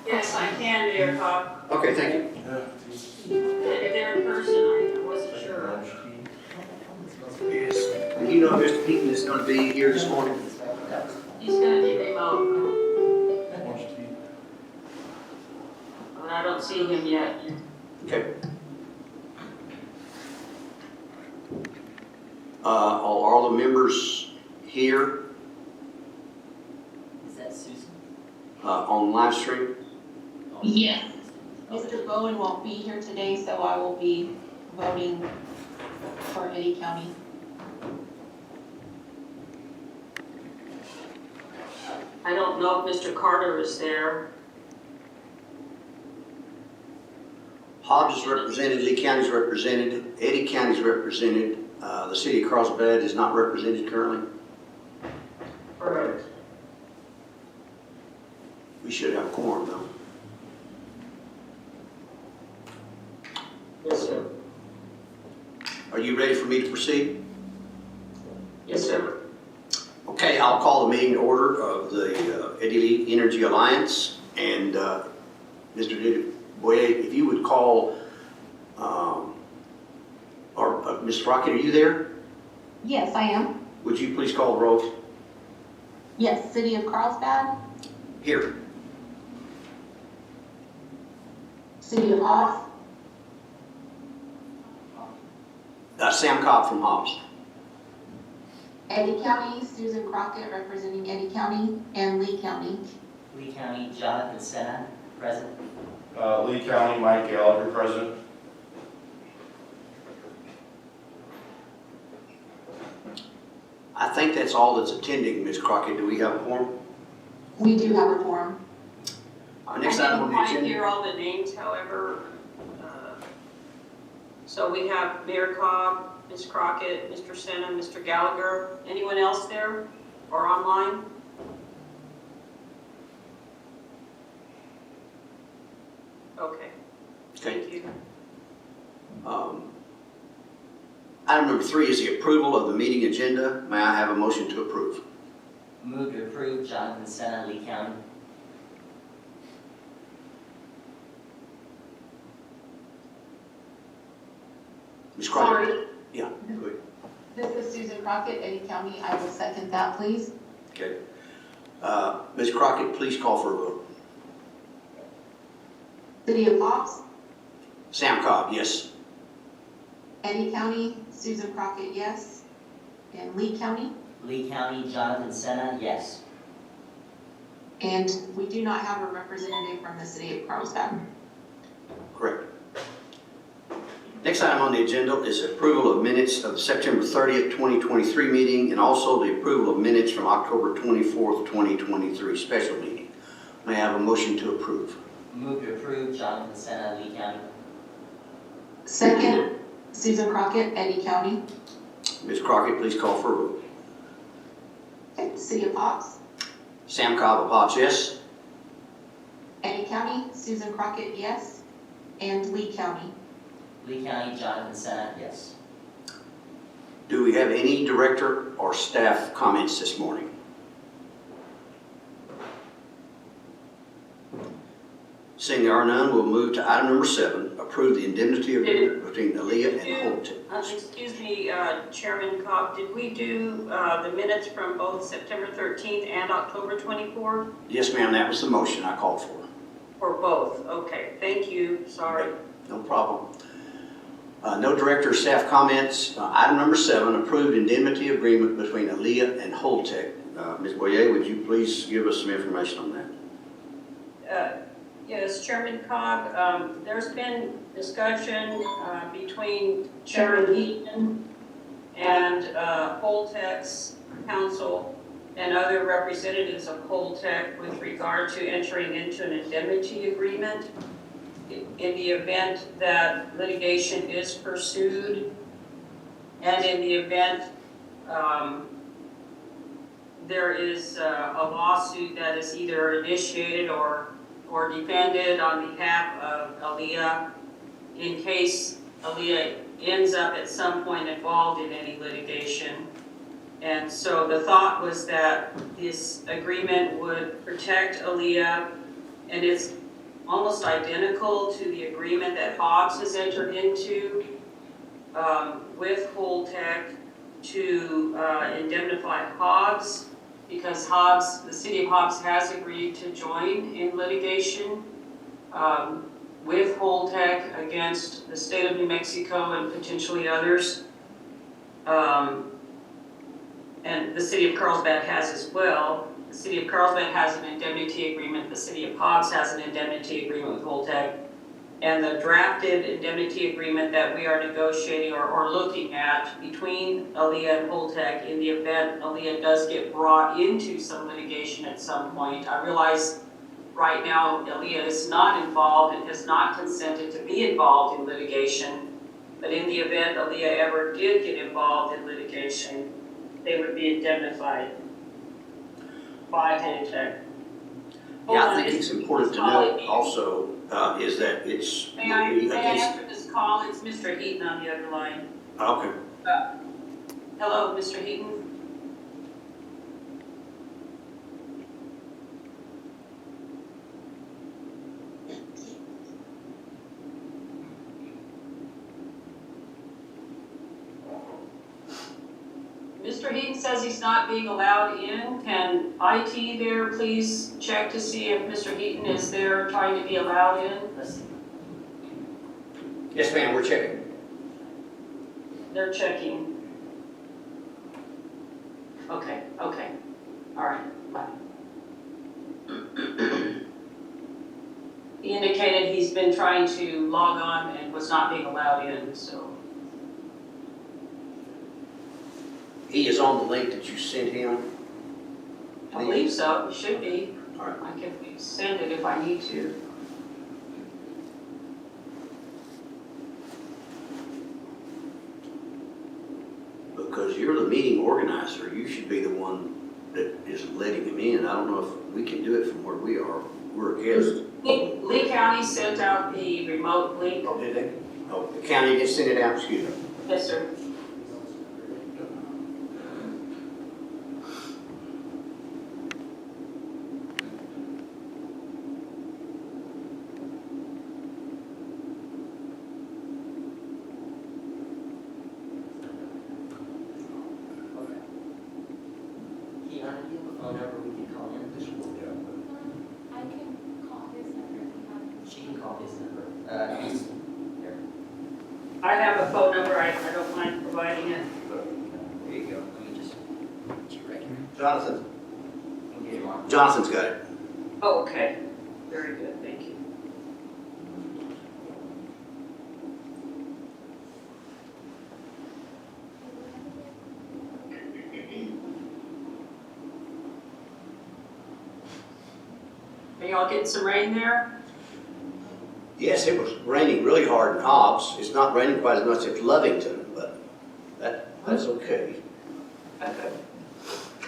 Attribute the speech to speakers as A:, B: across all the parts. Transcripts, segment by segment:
A: Yes, I can, Mayor Cobb.
B: Okay, thank you.
A: If they're in person, I wasn't sure.
B: Yes. And you know Mr. Heaton is going to be here this morning?
A: He's gonna be remote, but I don't see him yet.
B: Okay. Are all the members here
C: Is that Susan?
B: on live stream?
D: Yes. Mr. Bowen won't be here today, so I will be voting for Eddy County.
A: I don't know if Mr. Carter is there.
B: Hobbs is represented, Lee County is represented, Eddy County is represented. The city of Carlsbad is not represented currently.
A: Correct.
B: We should have a quorum though.
A: Yes, sir.
B: Are you ready for me to proceed?
A: Yes, sir.
B: Okay, I'll call the meeting to order of the Eddy Energy Alliance. And Mr. Boye, if you would call, or Ms. Rocket, are you there?
D: Yes, I am.
B: Would you please call the roll?
D: Yes, City of Carlsbad,
B: Here.
D: City of Hobbs,
B: Sam Cobb from Hobbs.
D: Eddy County, Susan Crockett representing Eddy County, and Lee County.
C: Lee County, Jonathan Senna, present.
E: Lee County, Mike Gallagher, President.
B: I think that's all that's attending, Ms. Crockett. Do we have a quorum?
D: We do have a quorum.
B: Our
A: I
B: next item on
A: didn't
B: the
A: quite
B: agenda.
A: hear all the names, however. So we have Mayor Cobb, Ms. Crockett, Mr. Senna, Mr. Gallagher. Anyone else there or online? Okay,
B: Okay.
A: thank you.
B: Item number 3 is the approval of the meeting agenda. May I have a motion to approve?
C: Move to approve, Jonathan Senna, Lee County.
B: Ms. Crockett?
D: Sorry,
B: Yeah, go ahead.
D: this is Susan Crockett, Eddy County. I will second that, please.
B: Okay. Ms. Crockett, please call for a vote.
D: City of Hobbs,
B: Sam Cobb, yes.
D: Eddy County, Susan Crockett, yes. And Lee County.
C: Lee County, Jonathan Senna, yes.
D: And we do not have a representative from the City of Carlsbad.
B: Correct. Next item on the agenda is approval of minutes of the September 30th, 2023 meeting, and also the approval of minutes from October 24th, 2023 special meeting. May I have a motion to approve?
C: Move to approve, Jonathan Senna, Lee County.
D: Second, Susan Crockett, Eddy County.
B: Ms. Crockett, please call for a vote.
D: Okay, City of Hobbs,
B: Sam Cobb of Hobbs, yes.
D: Eddy County, Susan Crockett, yes. And Lee County.
C: Lee County, Jonathan Senna, yes.
B: Do we have any director or staff comments this morning? Seeing there are none, we'll move to item number 7, approve the indemnity agreement between ELEA and Holtec.
A: Excuse me, Chairman Cobb, did we do the minutes from both September 13th and October 24th?
B: Yes, ma'am, that was the motion I called for.
A: For both? Okay, thank you, sorry.
B: No problem. No director or staff comments. Item number 7, approved indemnity agreement between ELEA and Holtec. Ms. Boyer, would you please give us some information on that?
A: Yes, Chairman Cobb, there's been discussion between Chairman Heaton and Holtec's counsel and other representatives of Holtec with regard to entering into an indemnity agreement in the event that litigation is pursued and in the event there is a lawsuit that is either initiated or defended on behalf of ELEA, in case ELEA ends up at some point involved in any litigation. And so the thought was that this agreement would protect ELEA and its almost identical to the agreement that Hobbs has entered into with Holtec to indemnify Hobbs, because Hobbs, the city of Hobbs has agreed to join in litigation with Holtec against the state of New Mexico and potentially others. And the city of Carlsbad has as well. The city of Carlsbad has an indemnity agreement. The city of Hobbs has an indemnity agreement with Holtec. And the drafted indemnity agreement that we are negotiating or looking at between ELEA and Holtec, in the event ELEA does get brought into some litigation at some point. I realize right now ELEA is not involved and has not consented to be involved in litigation. But in the event ELEA ever did get involved in litigation, they would be indemnified by Holtec.
B: Yeah, I think it's important to note also is that it's.
A: May I answer this call? It's Mr. Heaton on the other line.
B: Okay.
A: Hello, Mr. Heaton. Mr. Heaton says he's not being allowed in. Can IT there please check to see if Mr. Heaton is there trying to be allowed in?
C: Let's see.
B: Yes, ma'am, we're checking.
A: They're checking. Okay, all right, bye. He indicated he's been trying to log on and was not being allowed in, so.
B: He is on the link that you sent him.
A: I believe so, it should be.
B: All right.
A: I can send it if I need to.
B: Because you're the meeting organizer, you should be the one that is letting him in. I don't know if we can do it from where we are. We're a guest.
A: Lee County sent out the remote link.
B: Oh, did they? Oh, the county just sent it out, excuse me.
A: Yes, sir.
C: Keanu, do you have a phone number we can call in?
F: I can call his number if you have.
C: She can call his number. Here.
A: I have a phone number, I don't mind providing it.
C: There you go. Let me just get you right here.
B: Jonathan.
C: I'll get him on.
B: Jonathan's got it.
A: Oh, okay. Very good, thank you. Are y'all getting some rain there?
B: Yes, it was raining really hard in Hobbs. It's not raining quite as much as Lovington, but that's okay.
A: Okay.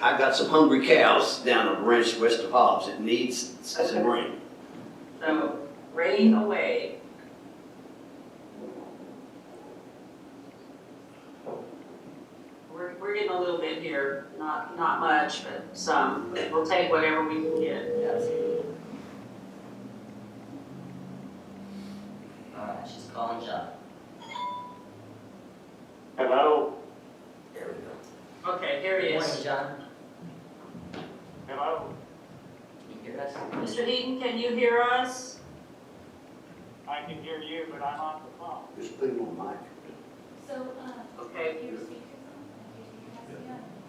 B: I've got some hungry cows down a ranch west of Hobbs. It needs some rain.
A: So, rain away. We're getting a little bit here, not much, but some. We'll take whatever we can get.
C: Yes. All right, she's calling John.
G: Hello?
C: There we go.
A: Okay, here he
C: Morning,
A: is.
C: John.
G: Hello?
C: Can you hear us?
A: Mr. Heaton, can you hear us?
G: I can hear you, but I'm on the phone.
B: Just put him on mic.
F: So,
A: Okay.
F: your speakers on,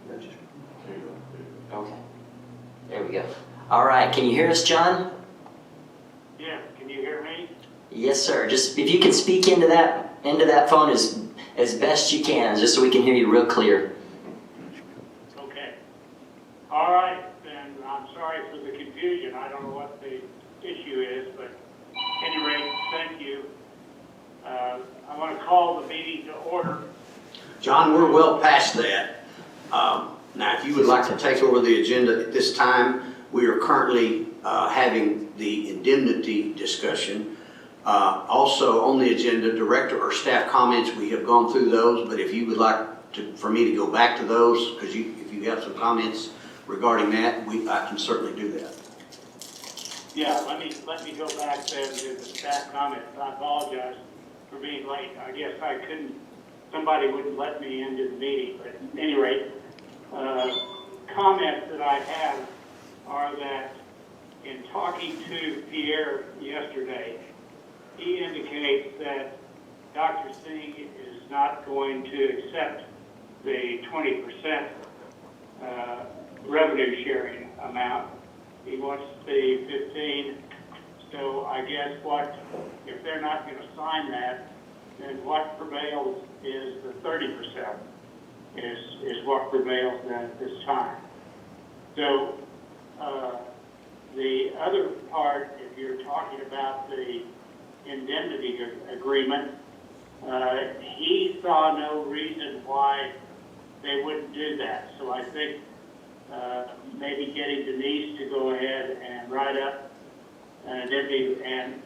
F: your speaker has to be on.
C: Okay. There we go. All right, can you hear us, John?
G: Yes, can you hear me?
C: Yes, sir. Just if you can speak into that phone as best you can, just so we can hear you real clear.
G: Okay. All right, then I'm sorry for the confusion. I don't know what the issue is, but at any rate, thank you. I want to call the meeting to order.
B: John, we're well past that. Now, if you would like to take over the agenda at this time, we are currently having the indemnity discussion. Also on the agenda, director or staff comments, we have gone through those, but if you would like for me to go back to those, because if you have some comments regarding that, I can certainly do that.
G: Yeah, let me go back then to the staff comments. I apologize for being late. I guess I couldn't, somebody wouldn't let me into the meeting, but at any rate, comments that I have are that in talking to Pierre yesterday, he indicates that Dr. Singh is not going to accept the 20% revenue sharing amount. He wants the 15. So I guess if they're not going to sign that, then what prevails is the 30% is what prevails then at this time. So the other part, if you're talking about the indemnity agreement, he saw no reason why they wouldn't do that. So I think maybe getting Denise to go ahead and write up an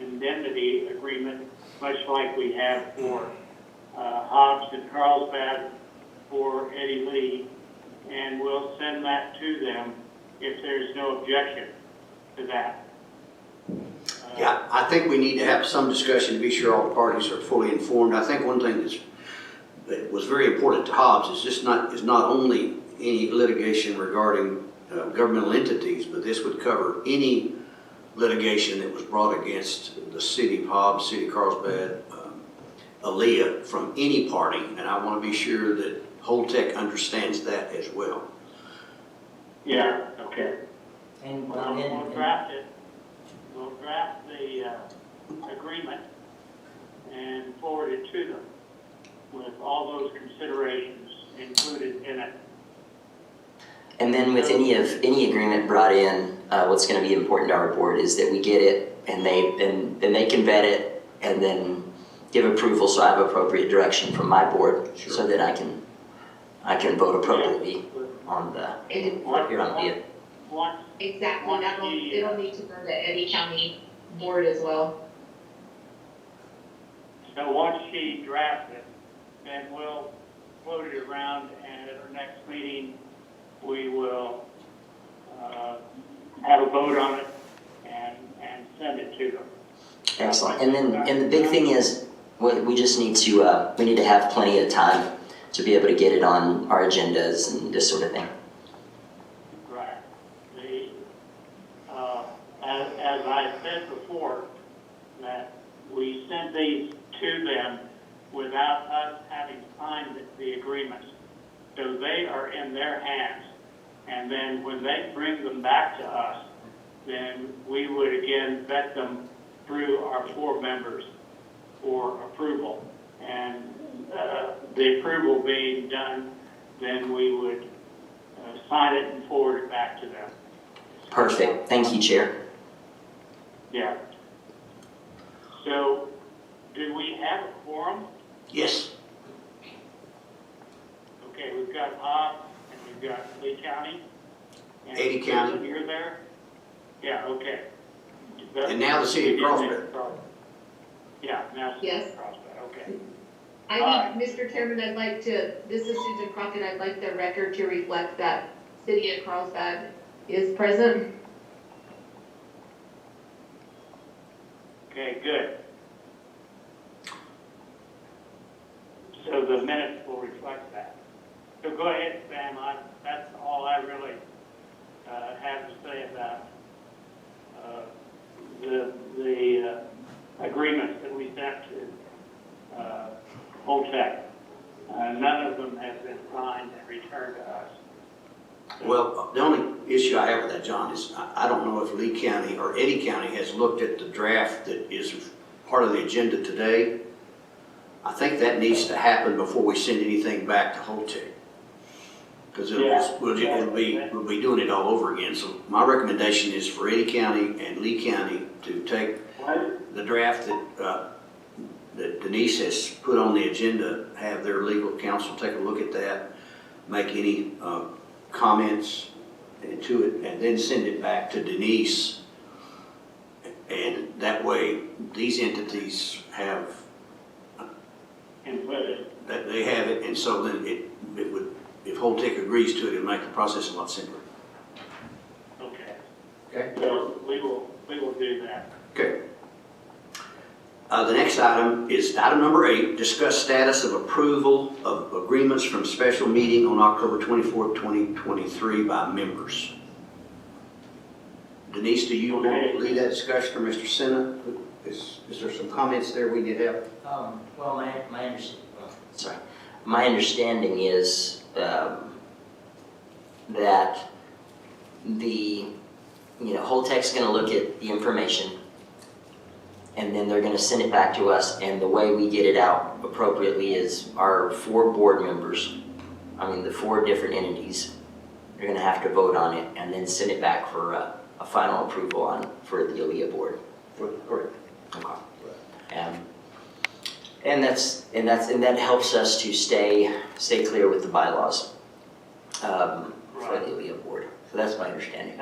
G: indemnity agreement, much like we have for Hobbs and Carlsbad for Eddie Lee, and we'll send that to them if there's no objection to that.
B: Yeah, I think we need to have some discussion to be sure all the parties are fully informed. I think one thing that was very important to Hobbs is not only any litigation regarding governmental entities, but this would cover any litigation that was brought against the city of Hobbs, city of Carlsbad, ELEA, from any party, and I want to be sure that Holtec understands that as well.
G: Yeah, okay.
C: And
G: We'll draft it. We'll draft the agreement and forward it to them with all those considerations included in it.
C: And then with any agreement brought in, what's going to be important to our board is that we get it and they can vet it and then give approval, so I have appropriate direction from my board,
B: Sure.
C: so that I can vote appropriately on the here on the.
D: Exactly, it'll need to go to Eddie County Board as well.
G: So once she drafts it, then we'll float it around, and at our next meeting, we will have a vote on it and send it to them.
C: Excellent. And the big thing is, we just need to we need to have plenty of time to be able to get it on our agendas and this sort of thing.
G: Right. As I said before, that we send these to them without us having signed the agreements. So they are in their hands. And then when they bring them back to us, then we would again vet them through our 4 members for approval. And the approval being done, then we would sign it and forward it back to them.
C: Perfect. Thank you, Chair.
G: Yeah. So, do we have a quorum?
B: Yes.
G: Okay, we've got Hobbs and we've got Lee County. And
B: 80 County.
G: Susan, you're there? Yeah, okay.
B: And now the city of Carlsbad.
G: Yeah, now city
D: Yes.
G: of Carlsbad, okay.
D: I think, Mr. Chairman, this is Susan Crockett, I'd like the record to reflect that City of Carlsbad is present.
G: Okay, good. So the minutes will reflect that. So go ahead, Sam, that's all I really have to say about the agreements that we sent to Holtec. None of them have been signed and returned to us.
B: Well, the only issue I have with that, John, is I don't know if Lee County or Eddy County has looked at the draft that is part of the agenda today. I think that needs to happen before we send anything back to Holtec. Because we'll be doing it all over again. So my recommendation is for Eddy County and Lee County to take the draft that Denise has put on the agenda, have their legal counsel take a look at that, make any comments to it, and then send it back to Denise. And that way, these entities have, that they have it, and so then it would, if Holtec agrees to it, it'll make the process a lot simpler.
G: Okay.
B: Okay.
G: So we will we will do that.
B: Okay. The next item is item number 8, discuss status of approval of agreements from special meeting on October 24th, 2023 by members. Denise, do you want to lead that discussion, or Mr. Senna? Is there some comments there we need help?
C: Well, my understanding is that Holtec's going to look at the information, and then they're going to send it back to us, and the way we get it out appropriately is our 4 board members, the 4 different entities, are going to have to vote on it and then send it back for a final approval for the ELEA board.
B: Correct.
C: Okay. And that helps us to stay clear with the bylaws for the ELEA board. So that's my understanding.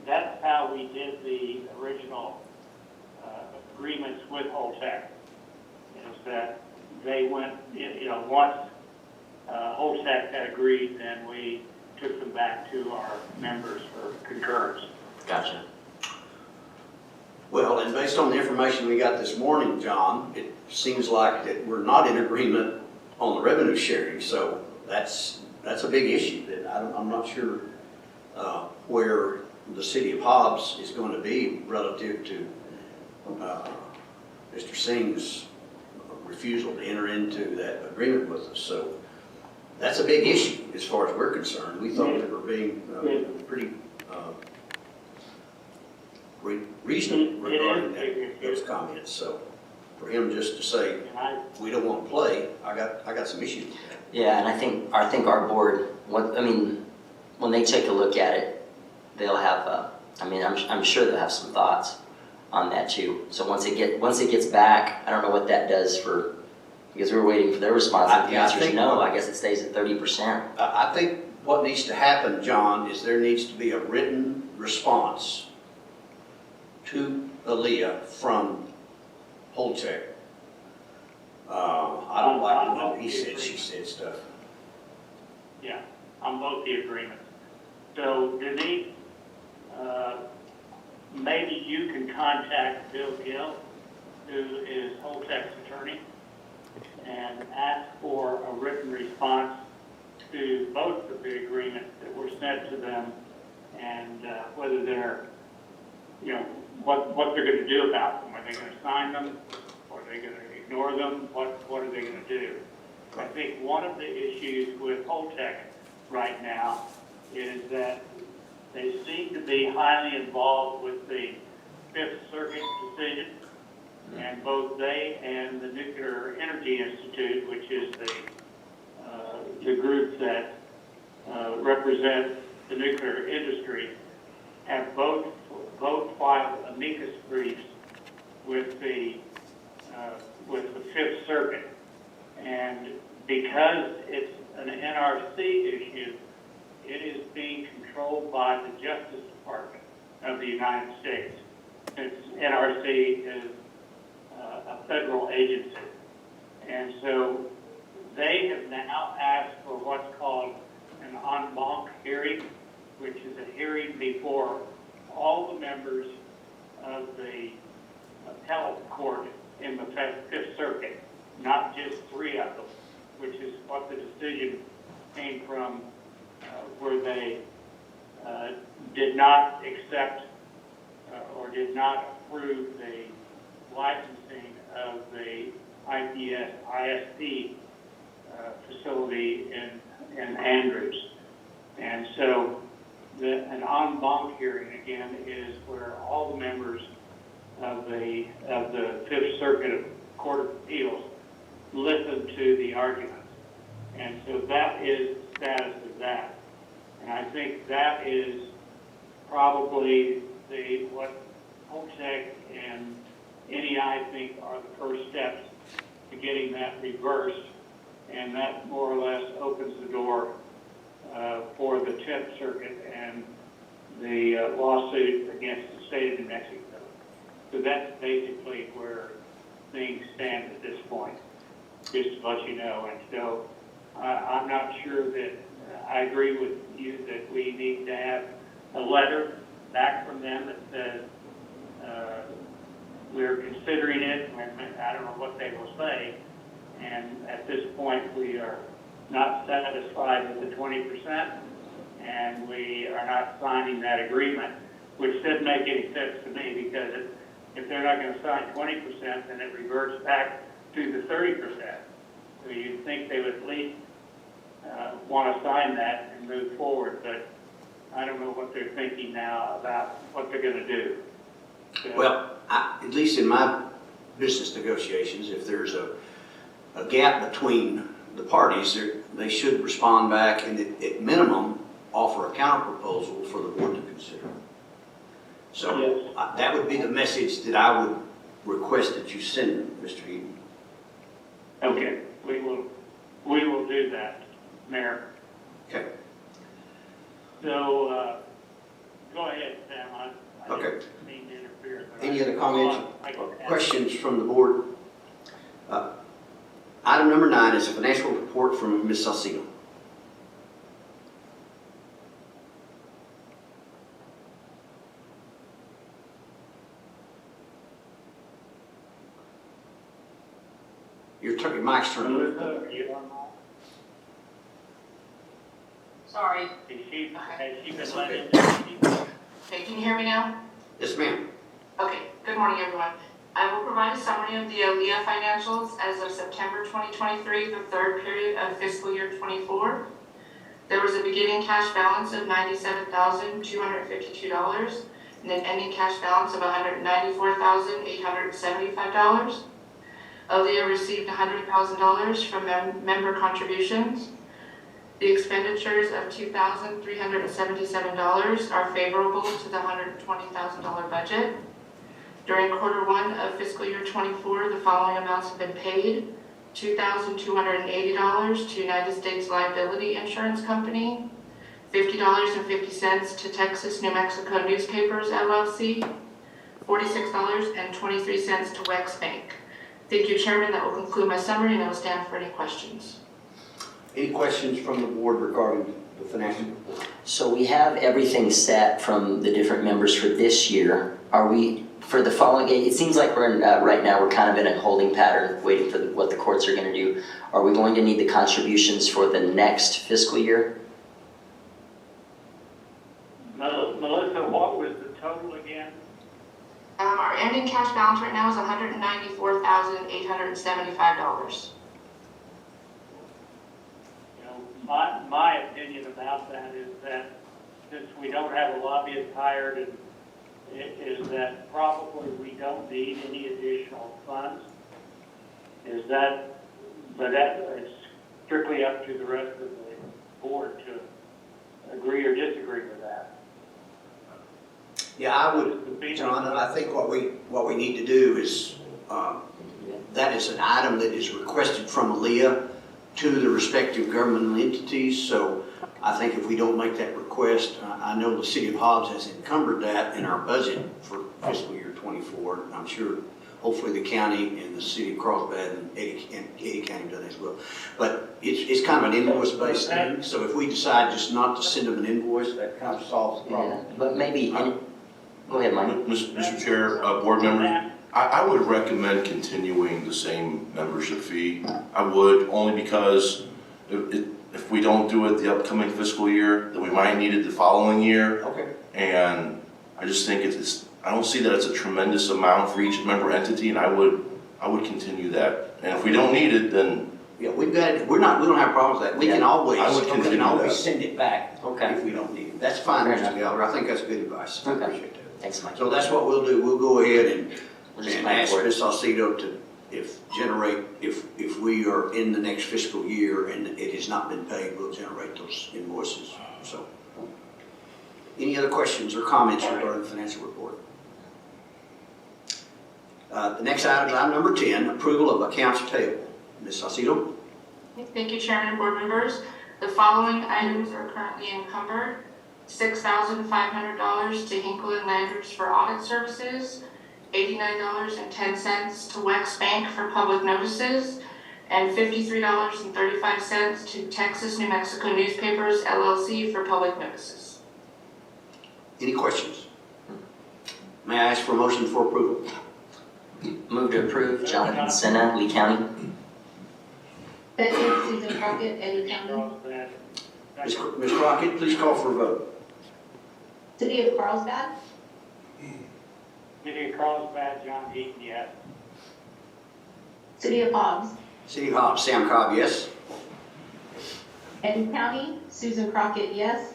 G: That's how we did the original agreements with Holtec, is that they went, once Holtec had agreed, then we took them back to our members for concurrence.
C: Gotcha.
B: Well, and based on the information we got this morning, John, it seems like that we're not in agreement on the revenue sharing, so that's a big issue. That I'm not sure where the city of Hobbs is going to be relative to Mr. Singh's refusal to enter into that agreement with us. So that's a big issue as far as we're concerned. We thought we were being pretty reasonable regarding those comments. So for him just to say we don't want to play, I got some issues with that.
C: Yeah, and I think our board, when they take a look at it, they'll have I'm sure they'll have some thoughts on that too. So once it gets back, I don't know what that does because we were waiting for their response. If the answer is no, I guess it stays at 30%.
B: I think what needs to happen, John, is there needs to be a written response to ELEA from Holtec. I don't like the no he said, she said stuff.
G: Yeah, on both the agreements. So Denise, maybe you can contact Bill Gill, who is Holtec's attorney, and ask for a written response to both of the agreements that were sent to them, and whether they're, what they're going to do about them. Are they going to sign them? Or are they going to ignore them? What are they going to do? I think one of the issues with Holtec right now is that they seem to be highly involved with the Fifth Circuit decision, and both they and the Nuclear Energy Institute, which is the group that represents the nuclear industry, have both filed amicus briefs with the Fifth Circuit, and because it's an NRC issue, it is being controlled by the Justice Department of the United States, since NRC is a federal agency. And so they have now asked for what's called an en banc hearing, which is a hearing before all the members of the appellate court in the Fifth Circuit, not just 3 of them, which is what the decision came from, where they did not accept or did not approve the licensing of the ISP facility in Andrews. And so an en banc hearing, again, is where all the members of the Fifth Circuit Court of Appeals listen to the arguments. And so that is the status of that. And I think that is probably what Holtec and NEI think are the first steps to getting that reversed. And that more or less opens the door for the 10th Circuit and the lawsuit against the state of New Mexico. So that's basically where things stand at this point, just to let you know. And so I'm not sure that I agree with you that we need to have a letter back from them that says, we're considering it, I don't know what they will say, and at this point, we are not satisfied with the 20%, and we are not signing that agreement, which doesn't make any sense to me, because if they're not gonna sign 20%, then it reverts back to the 30%. So you'd think they would at least want to sign that and move forward, but I don't know what they're thinking now about what they're gonna do. So,
B: Well, at least in my business negotiations, if there's a gap between the parties, they should respond back and at minimum, offer a counter proposal for the board to consider. So
G: Yes.
B: that would be the message that I would request that you send, Mr. Eaton.
G: okay, we will do that, Mayor.
B: Okay.
G: So, go ahead, Sam, I
B: Okay.
G: didn't mean to interfere. but
B: Any
G: I-
B: other comments
G: I can
B: or
G: add-
B: questions from the board? Item number 9 is a financial report from Ms. Salcido. Your mic's turned on.
G: Melissa, are you on?
H: Sorry.
G: Has she been
B: That's
G: let
B: okay.
G: into the meeting?
H: Okay, can you hear me now?
B: Yes, ma'am.
H: Okay, good morning, everyone. I will provide a summary of the ELEA financials as of September 2023, the third period of fiscal year 24. There was a beginning cash balance of $97,252 and an ending cash balance of $194,875. ELEA received $100,000 from member contributions. The expenditures of $2,377 are favorable to the $120,000 budget. During quarter 1 of fiscal year 24, the following amounts have been paid: $2,280 to United States Liability Insurance Company, $50.50 to Texas New Mexico Newspapers LLC, $46.23 to Wex Bank. Thank you, Chairman. That will conclude my summary, and I will stand for any questions.
B: Any questions from the board regarding the financial report?
C: So we have everything set from the different members for this year. Are we, for the following, it seems like we're in, right now, we're kind of in a holding pattern, waiting for what the courts are gonna do. Are we going to need the contributions for the next fiscal year?
G: Melissa, what was the total again?
H: Our ending cash balance right now is $194,875.
G: You know, my opinion about that is that since we don't have a lobbyist hired, and is that probably we don't need any additional funds. Is that, but that is strictly up to the rest of the board to agree or disagree with that.
B: Yeah, I would, John, I think what we need to do is, that is an item that is requested from ELEA to the respective governmental entities. So I think if we don't make that request, I know the city of Hobbs has encumbered that in our budget for fiscal year 24. I'm sure, hopefully the county and the city of Carlsbad and Ada County done as well. But it's kind of an invoice-based thing. So if we decide just not to send them an invoice, that kind of solves the problem.
C: But maybe, go ahead, Mike.
E: Mr. Chair, board members, I would recommend continuing the same membership fee. I would, only because if we don't do it the upcoming fiscal year, then we might need it the following year.
B: Okay.
E: And I just think I don't see that it's a tremendous amount for each member entity, and I would continue that. And if we don't need it, then
B: Yeah, we've got it, we don't have problems with that. We can always,
E: I would continue that.
B: send it back
C: Okay.
B: if we don't need it. That's fine,
C: Fair
B: Mr.
C: enough.
B: Geller. I think that's good advice. I
C: Okay.
B: appreciate that.
C: Thanks, Mike.
B: So that's what we'll do. We'll go ahead and
C: We'll just
B: and
C: plan
B: ask
C: for it.
B: Ms. Salcido to generate, if we are in the next fiscal year and it has not been paid, we'll generate those invoices. So, any other questions or comments regarding the financial report? The next item is item number 10, approval of accounts payable. Ms. Salcido?
H: Thank you, Chairman and board members. The following items are currently encumbered: $6,500 to Hinkle and Landers for audit services, $89.10 to Wex Bank for public notices, and $53.35 to Texas New Mexico Newspapers LLC for public notices.
B: Any questions? May I ask for a motion for approval?
C: Move to approve Jonathan Senna, Lee County.
D: Second, Susan Crockett, Eddie County.
G: Carlsbad.
B: Ms. Crockett, please call for a vote.
D: City of Carlsbad,
G: City of Carlsbad, John Heaton, yes.
D: City of Hobbs,
B: City of Hobbs, Sam Cobb, yes.
D: Eddie County, Susan Crockett, yes.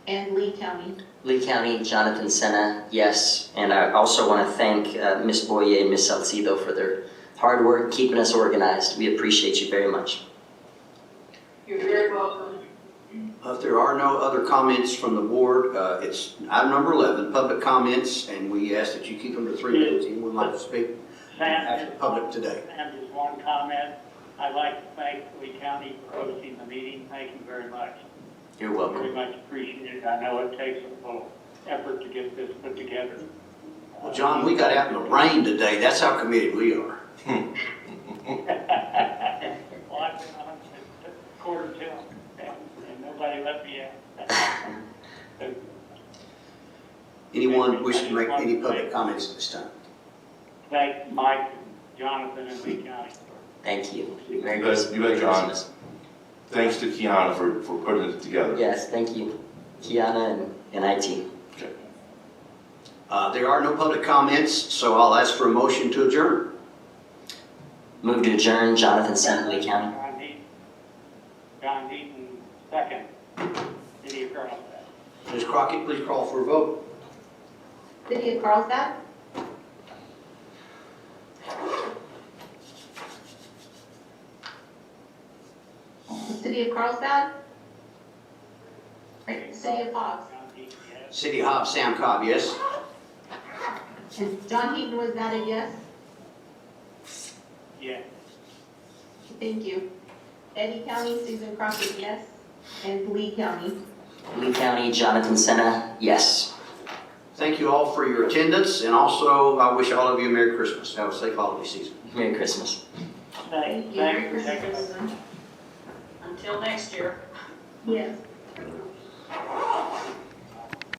D: And Lee County.
C: Lee County, Jonathan Senna, yes. And I also want to thank Ms. Boyer and Ms. Salcido for their hard work keeping us organized. We appreciate you very much.
H: You're very welcome.
B: If there are no other comments from the board, it's item number 11, public comments, and we ask that you keep them to 3 minutes. Anyone would like to speak after the public today?
G: And just one comment. I'd like to thank Lee County for hosting the meeting. Thank you very much.
C: You're
G: Very
C: welcome.
G: much appreciated. I know it takes a little effort to get this put together.
B: Well, John, we got out in the rain today. That's how committed we are.
G: Well, I've been on since quarter till, and nobody let me in.
B: Anyone wish to make any public comments at this time?
G: Thank Mike, Jonathan, and Lee County.
C: Thank you. Merry
E: You bet,
C: Christmas.
E: you bet, John. Thanks to Kiana for putting it together.
C: Yes, thank you. Kiana and IT.
E: Okay.
B: There are no public comments, so I'll ask for a motion to adjourn.
C: Move to adjourn, Jonathan Senna, Lee County.
G: John Heaton, second. City of Carlsbad.
B: Ms. Crockett, please call for a vote.
D: City of Carlsbad, City of Carlsbad, City of Hobbs.
G: John Heaton, yes.
B: City of Hobbs, Sam Cobb, yes.
D: And John Heaton, was that a yes?
G: Yes.
D: Thank you. Eddie County, Susan Crockett, yes. And Lee County.
C: Lee County, Jonathan Senna, yes.
B: Thank you all for your attendance, and also I wish all of you a Merry Christmas. Have a safe holiday season.
C: Merry Christmas.
D: Thank you.
G: Thanks for taking
D: Susan.
A: Until next year.
D: Yes.